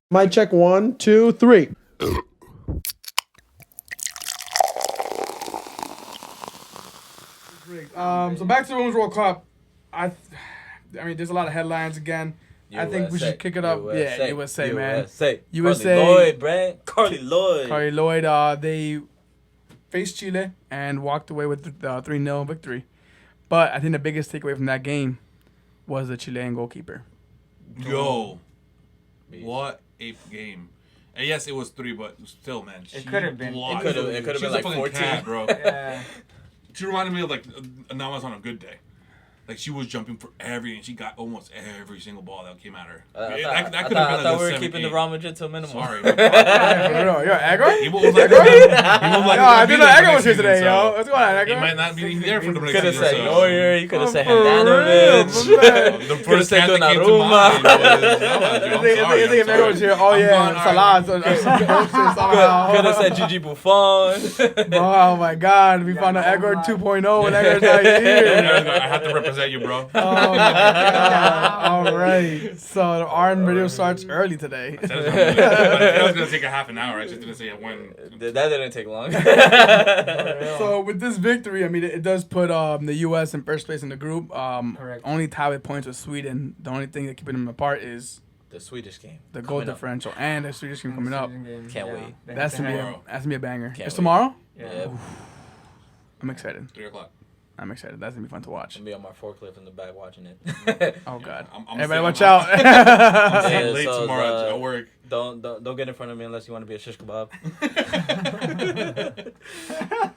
Mic check 1, 2, 3. So back to the Women's World Cup. I mean, there's a lot of headlines again. I think we should kick it up. USA, Yeah, USA, man. USA. USA. Carly Lloyd, Brent. Carly Lloyd. Carly Lloyd, they faced Chile and walked away with the 3-0 victory. But I think the biggest takeaway from that game was the Chilean goalkeeper. Yo, what a game! And yes, it was 3, but still, man, It could have been. It could have been like 14, cat, bro. Yeah. She reminded me of like Nama's on a good day. Like she was jumping for everything. She got almost every single ball that came at her. I thought we were keeping the Real Madrid to a minimum. Sorry. Yo, Agro? He was like, I didn't know Agro was here today, yo. What's going on, He Agro? might not be there for the next You could have season, said so- Neuer. You could have said For real, Handanovic. The Could've first said cat that came to Donnarumma. mind was I think if Agro was here, oh yeah, Salah. Could have said Gigi Buffon. Oh my God, we found an Agro 2.0 and Agro's not here. I have to represent you, bro. Oh my God. All right. So the ARN video starts early today. I said it was gonna take a half an hour. I just didn't say when. That didn't take long. So with this victory, I mean, it does put the U.S. in first place in the group. Correct. Only tie with points with Sweden. The only thing that keeping them apart is The Swedish game. the goal Coming up. differential and the Swedish game coming up. Can't wait. That's gonna Tomorrow. be a banger. Can't It's wait. tomorrow. Yeah. I'm excited. 3:00. I'm excited. That's gonna be fun to watch. I'm gonna be on my forklift in the back watching it. Oh God. I'm Everybody, staying- watch I'm- out. I'm staying Yeah, late so, tomorrow at work. Don't get in front of me unless you want to be a shish kebab.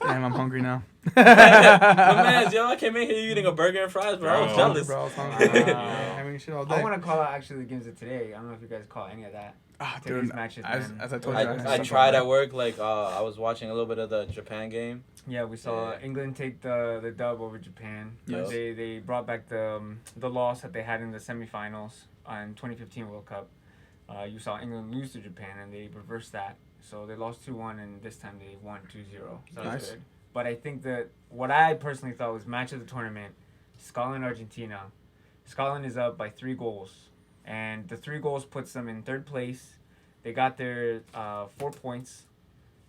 Damn, I'm hungry now. My man, yo, I came in here eating a burger and fries, bro. I was Bro. jealous. Bro, I was hungry. Wow. I mean, shit all I day. want to call out actually the games of today. I don't know if you guys call any of that. Ah, Today's dude, matches, as man. I told you, I tried at work, like, I was watching a little bit of the Japan game. Yeah, we saw Yeah. England take the dub over Japan. Yes. They brought back the loss that they had in the semifinals in 2015 World Cup. You saw England lose to Japan, and they reversed that. So they lost 2-1, and this time they won 2-0. So that's Nice. good. But I think that what I personally thought was match of the tournament, Scotland-Argentina. Scotland is up by 3 goals, and the 3 goals puts them in 3rd place. They got their 4 points,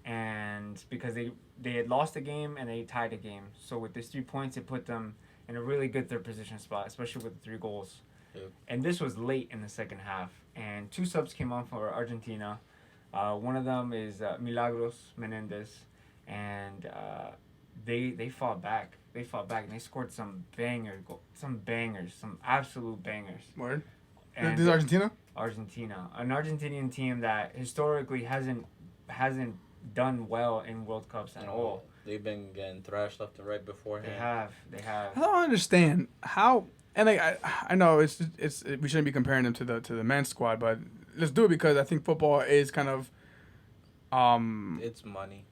and because they had lost a game and they tied a game. So with these 3 points, it put them in a really good 3rd position spot, especially with the 3 goals. Yep. And this was late in the second half, and 2 subs came on for Argentina. One of them is Milagros Menendez, and they fought back. They fought back, and they scored some bangers, some absolute bangers. Word. And This is Argentina? Argentina, an Argentinian team that historically hasn't done well in World Cups at all. They've been getting thrashed left and right beforehand. They have. I don't understand how. And like I know it's we shouldn't be comparing them to the men's squad, but let's do it because I think football is kind of. It's money.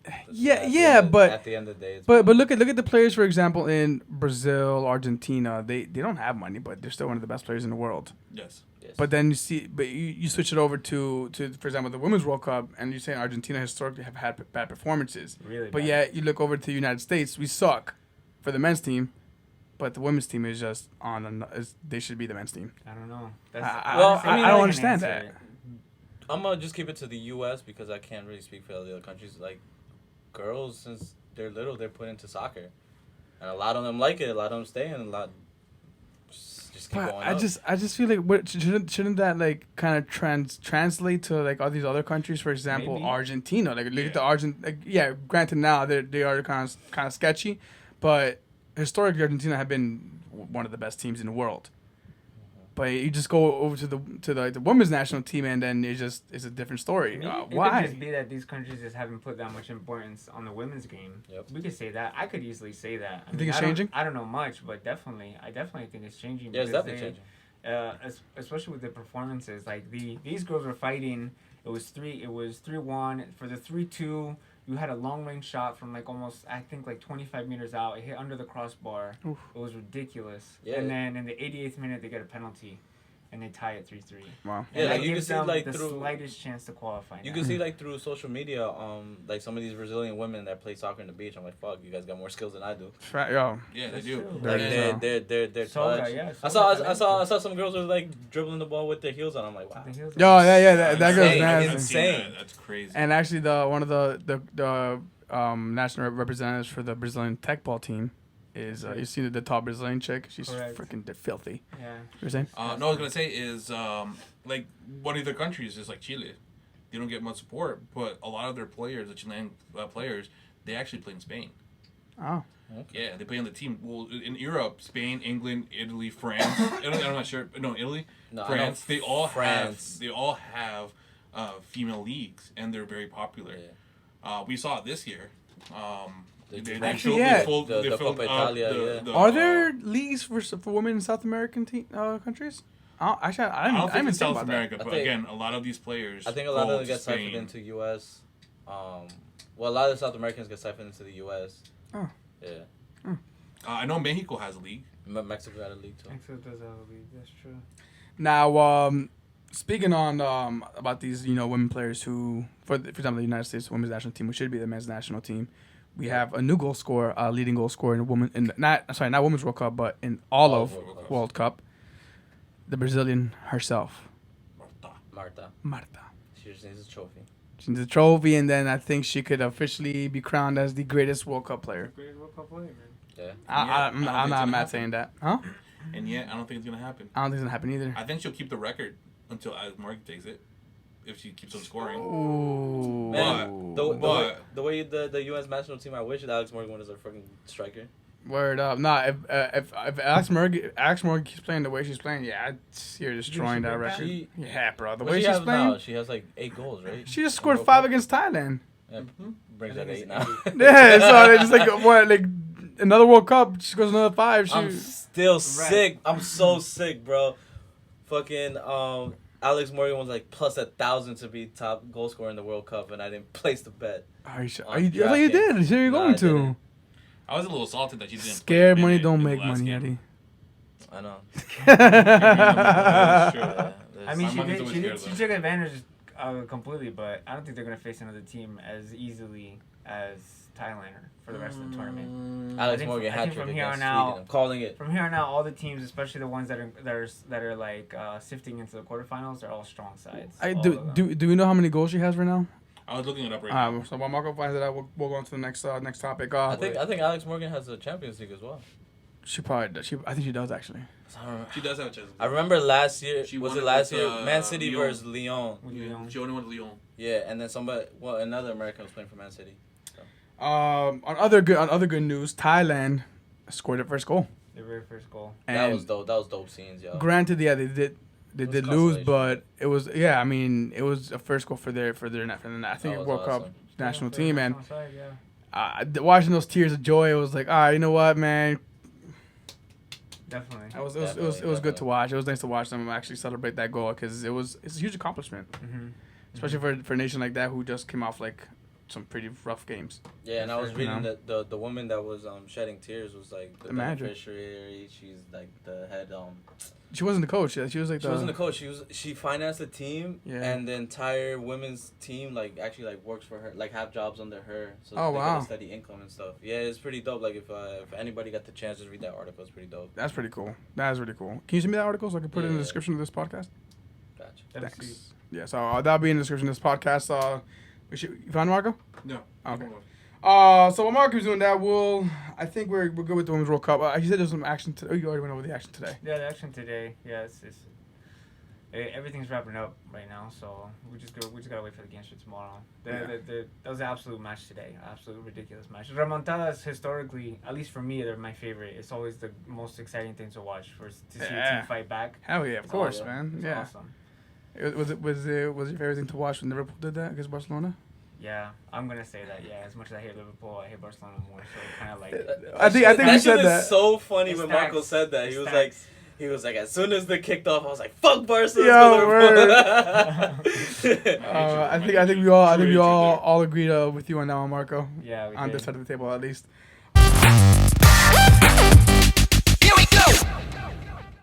But at the end of the day, it's but money. look at the players, for example, in Brazil, Argentina. They don't have money, but they're still one of the best players in the world. Yes. Yes. But then you switch it over to for example the Women's World Cup, and you're saying Argentina historically have had bad performances. Really But bad. yet you look over to the United States, we suck for the men's team, but the women's team is just they should be the men's team. I don't know. I don't understand that. I'm gonna just keep it to the U.S. because I can't really speak for the other countries. Like, girls, since they're little, they're put into soccer, and a lot of them like it. A lot of them stay, and a lot just keep But going I up. just feel like shouldn't that like kind of translate to like all these other countries? For example, Maybe. Argentina. Like look at the Like, granted now they are kind of sketchy, but historically Argentina have been one of the best teams in the world. But you just go over to the women's national team and then it's a different story. It could Why? just be that these countries just haven't put that much importance on the women's game. Yep. We could say that. I could easily say that. You think it's changing? I don't know much, but I definitely think it's changing. Yeah, it's because definitely changing. Especially with the performances. Like these girls were fighting. It was 3-1 for the 3-2. You had a long range shot from like almost, I think, like 25 meters out. It hit under the crossbar. Oof. It was ridiculous. Yeah. And then in the 88th minute, they get a penalty. and they tie at 3-3. Wow. Yeah, And like that you can gives see them like the through slightest chance to qualify. you now. can see like through social media, like some of these Brazilian women that play soccer in the beach. I'm like, fuck, you guys got more skills than I do. Yo, Yeah, they That's do. true. There Like it is. they're Soga, touch. yeah, I Soga saw some girls were like dribbling the ball with their heels on. I'm like, wow. yo, yeah, that goes Insane. nasty. I've seen that. Insane. That's crazy. And actually, one of the national representatives for the Brazilian tech ball team is you see the top Brazilian chick. She's Correct. freaking filthy. Yeah. You're saying? No, I was gonna say is like one of their countries is like Chile. They don't get much support, but a lot of their players, the Chilean players, they actually play in Spain. Oh, Yeah, they play on the team. Well, in Europe, Spain, England, Italy, France. Italy, I'm not sure. No, Italy, No, I France. know They all France. have. They all have female leagues, and they're very popular. Yeah. We saw it this year. Actually, yeah. The Copa Italia, yeah. are there leagues for women in South American countries? Actually, I I don't didn't think it's think South about America, I but think- again, a lot of these players. I think a lot go of them to get siphoned Spain. into U.S. Well, a lot of the South Americans get siphoned into the U.S. Oh. Yeah. I know Mexico has a league. Mexico got a league too. Mexico does have a league. That's true. that. Now, speaking on about these, women players who, for example, the United States women's national team, which should be the men's national team, we have a new goal scorer, leading goal scorer in not Women's World Cup, but in all of World Cup, the Brazilian herself, Marta. Marta. She just needs a trophy. She needs a trophy, and then I think she could officially be crowned as the greatest World Cup player. Great World Cup player, man. Yeah. I'm I don't think it's not gonna mad happen. saying that. Huh? And yet, I don't think it's gonna happen. I don't think it's gonna happen either. I think she'll keep the record until Alex Morgan takes it, if she keeps on scoring. Ooh. Man, But- the way the U.S. national team, I wish that Alex Morgan was a freaking striker. Word up. Nah, if Alex Morgan keeps playing the way she's playing, yeah, I'd see her destroying that bring back? record. Yeah, bro. The What way she she's has now, playing, she has like 8 goals, right? she just In scored World 5 Cup. against Thailand. Yeah, brings I that think 8 now. Yeah, so they just like another World Cup, she scores another 5. I'm still sick. I'm so sick, bro. Fucking Alex Morgan was like plus 1,000 to be top goal scorer in the World Cup, and I didn't place the bet. Are you sure? on I thought you DraftKings. did. Here you're Nah, going I to. didn't. I was a little salted that she didn't. Scared put a money minute don't in the make last money, game. Eddie. I know. That's true. Yeah, I mean, My she money's did. always She, scared did, of she them. took advantage completely, but I don't think they're gonna face another team as easily as Thailand for the rest of the tournament. I Alex think Morgan from- I hat think trick from here against on out- Sweden. I'm calling it. From here on out, all the teams, especially the ones that are like sifting into the quarterfinals, are all strong sides. I all do, of them. do we know how many goals she has right now? I was looking it up right now. So while Marco finds it out, we'll go on to the next topic. I think Alex Morgan has a Champions League as well. She probably does. I think she does actually. She does have a chance. I remember last year. She Was won it it last with, year? Man City Lyon. versus Lyon. Yeah, she only went to Lyon. Yeah, and then another American was playing for Man City. On other good news, Thailand scored their first goal. Their very first goal. And That was dope. That was dope scenes, yo. granted, yeah, they It did was lose, consolation. but it was I mean, it was a first goal for their I think That was World Cup awesome. national Yeah, team, for the and national side, yeah. watching those tears of joy, it was like, you know what, man, Definitely. it was good Definitely. to watch. It was nice to watch them actually celebrate that goal because it's a huge accomplishment, Mm-hmm. especially for a nation like that who just came off like some pretty rough games. Yeah, and I was You reading know? that the woman that was shedding tears was like the manager. beneficiary. She's like the head. She wasn't the coach. She was like She wasn't the coach. She financed the team, Yeah. and the entire women's team actually works for her, have jobs under her, so Oh, they wow. get a steady income and stuff. Yeah, it's pretty dope. Like if anybody got the chance to read that article, it's pretty dope. That's pretty cool. That is really cool. Can you send me that article so I can put it in the Yeah. description of this podcast? Gotcha. That's sweet. Thanks. Yeah, so that'll be in the description of this podcast. You found Marco? No. Okay. So while Marco's doing that, I think we're good with the Women's World Cup. He said there's some action today. Oh, you already went over the action today. Yeah, the action today. Yeah, everything's wrapping up right now, so we just gotta wait for the games for tomorrow. That was an absolute match today, absolute ridiculous match. Remontadas historically, at least for me, they're my favorite. It's always the most exciting thing to watch to see a Yeah. team fight back. Hell yeah, of It's course, awesome. man. It's Yeah. awesome. Was your favorite thing to watch when Liverpool did that against Barcelona? Yeah, I'm gonna say that. Yeah, as much as I hate Liverpool, I hate Barcelona more. So kind of like I think we that said shit that. is so funny It's when stacks. Marco said that. It's He was like, as soon as they kicked off, I was like, fuck Barca. Yo, let's go Liverpool. I think we all agreed with you on that one, Marco. yeah, we On did. this side of the table, at least. Here we go.